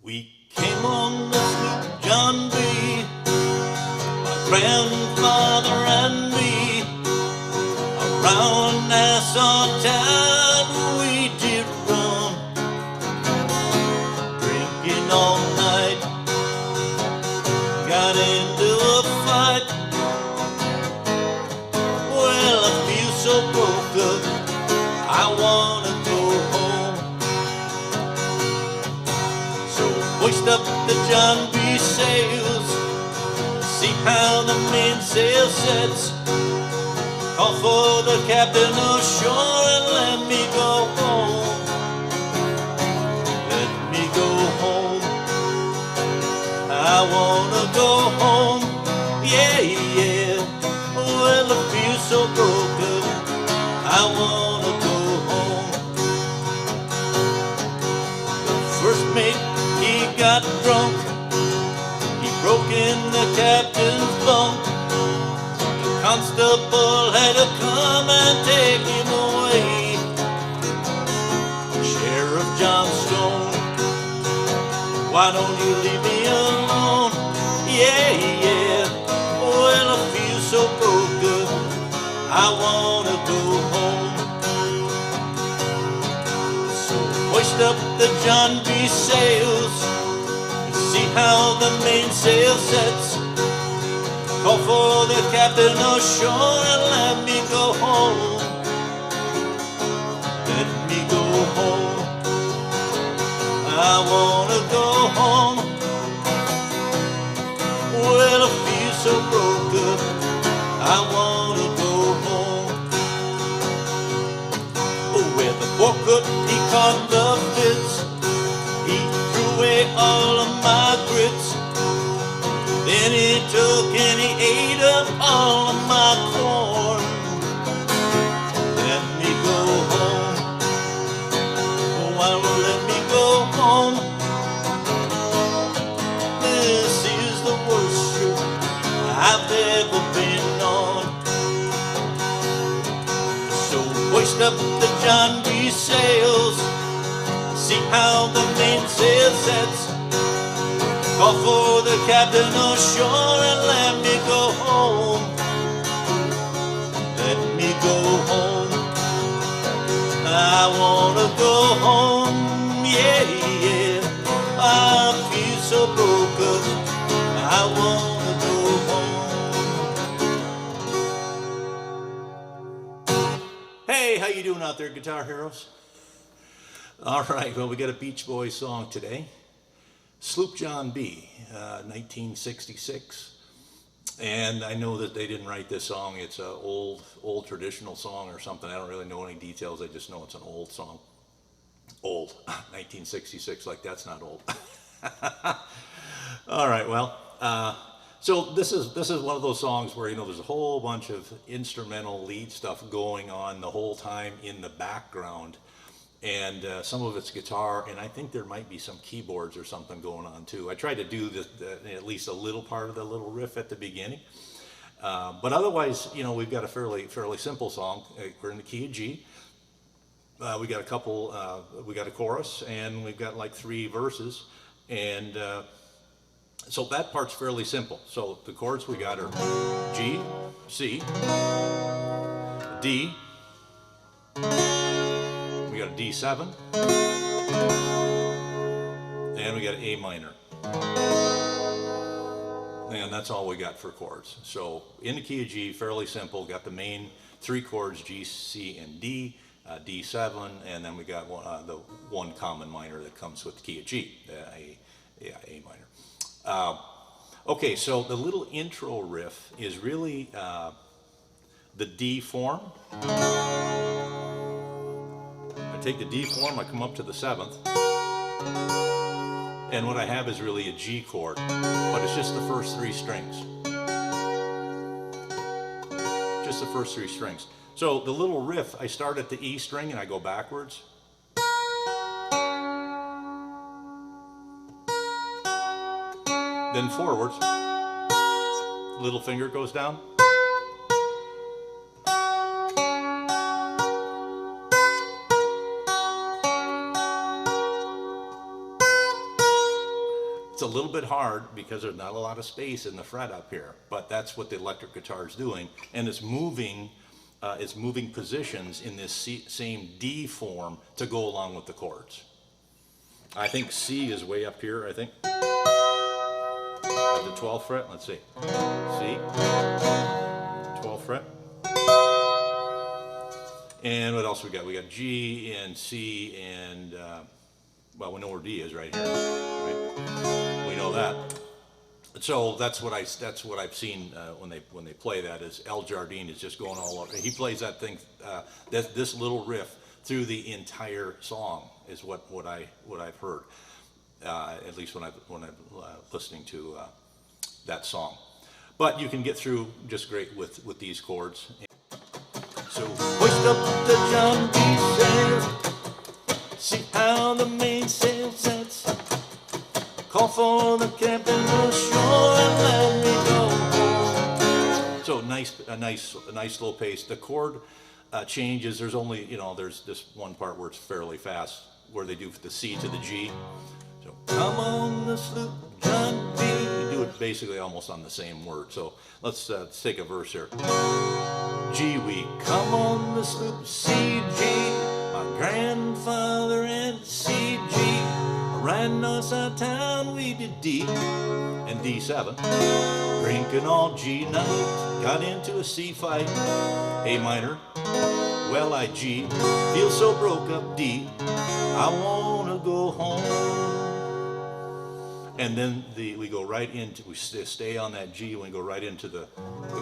We came on the sloop John B., my grandfather and me, around Nassau town we did run, drinking all night, got into a fight. Well, I feel so broke up, I wanna go home. So hoist up the John B. sails, see how the mainsail sets, call for the captain ashore and let me go home. Let me go home. I wanna go home. Yeah, yeah. Well, I feel so broken, I wanna go home. The first mate, he got drunk, he broke in the captain's bunk. The constable had to come and take him away. Sheriff John Stone, why don't you leave me alone? Yeah, yeah. Well, I feel so broken, I wanna go home. So hoist up the John B. sails, see how the mainsail sets, call for the captain ashore and let me go home. Let me go home. I wanna go home. Well, I feel so broken, I wanna go home. Oh, where the poor cook, he caught the fits, he threw away all of my grits. Then he took and he ate up all of my corn. Let me go home. Oh, why won't let me go home? This is the worst trip I've ever been on. So hoist up the John B. sails, see how the mainsail sets, call for the captain ashore and let me go home. Let me go home. I wanna go home. Yeah, yeah. I feel so broken, I wanna go home. Hey, how you doing out there, guitar heroes? All right, well, we got a Beach Boys song today. Sloop John B., 1966. And I know that they didn't write this song. It's an old traditional song or something. I don't really know any details. I just know it's an old song. Old. 1966, like that's not old. All right, well, so this is one of those songs where, you know, there's a whole bunch of instrumental lead stuff going on the whole time in the background. And some of it's guitar, and I think there might be some keyboards or something going on too. I tried to do at least a little part of the little riff at the beginning, but otherwise, you know, we've got a fairly simple song. We're in the key of G. We got a couple. We got a chorus, and we've got like 3 verses, and so that part's fairly simple. So the chords we got are G, C, D. We got a D7, and we got an A minor, and that's all we got for chords. So in the key of G, fairly simple, got the main 3 chords, G, C, and D, D7, and then we got the one common minor that comes with the key of G, A minor. Okay, so the little intro riff is really the D form. I take the D form, I come up to the 7th, and what I have is really a G chord, but it's just the first 3 strings. Just the first 3 strings. So the little riff, I start at the E string and I go backwards. Then forwards. Little finger goes down. It's a little bit hard because there's not a lot of space in the fret up here, but that's what the electric guitar is doing, and it's moving positions in this same D form to go along with the chords. I think C is way up here, I think. At the 12th fret, let's see. C, 12th fret. And what else we got? We got G and C and, well, we know where D is right here, right? We know that. So that's what I've seen when they play that is El Jardine is just going all over. He plays that thing, this little riff through the entire song is what I've heard, at least when I'm listening to that song. But you can get through just great with these chords. So hoist up the John B. sails, see how the mainsail sets. Call for the captain ashore and let me go home. So a nice slow pace. The chord changes. There's only, there's this one part where it's fairly fast, where they do the C to the G. So come on the sloop, John B. You do it basically almost on the same word. So let's take a verse here. G, we come on the sloop, C, G. My grandfather and C, G. Riding us out of town, we did D and D7. Drinking all G night, got into a C fight. A minor, well I G, feel so broke up D. I wanna go home. And then we go right into, we stay on that G and we go right into the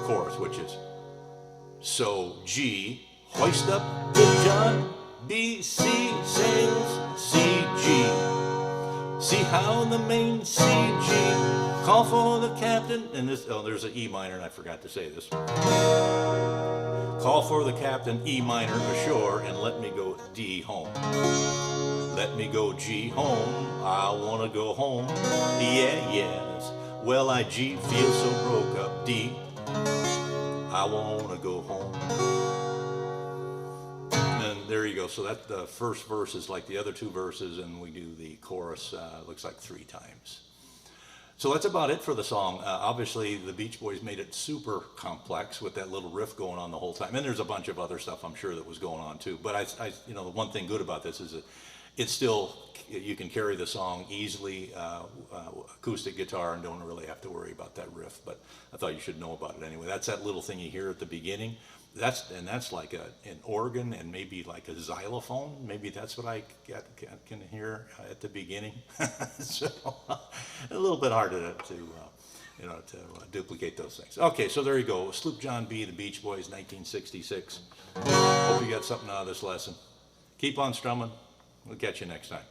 chorus, which is, so G, hoist up the John B, C, sails, C, G. See how the main C, G, call for the captain, and this, there's an E minor, and I forgot to say this. Call for the captain, E minor, ashore, and let me go D home. Let me go G home, I wanna go home, yeah, yes. Well, I G, feel so broke up, D, I wanna go home. And there you go. So that the first verse is like the other two verses, and we do the chorus, looks like 3 times. So that's about it for the song. Obviously, the Beach Boys made it super complex with that little riff going on the whole time. And there's a bunch of other stuff I'm sure that was going on too. But the one thing good about this is that it's still, you can carry the song easily, acoustic guitar, and don't really have to worry about that riff. But I thought you should know about it anyway. That's that little thing you hear at the beginning. That's like an organ and maybe like a xylophone. Maybe that's what I can hear at the beginning. So a little bit harder to duplicate those things. Okay, so there you go. Sloop John B, the Beach Boys, 1966. Hope you got something out of this lesson. Keep on strumming. We'll catch you next time.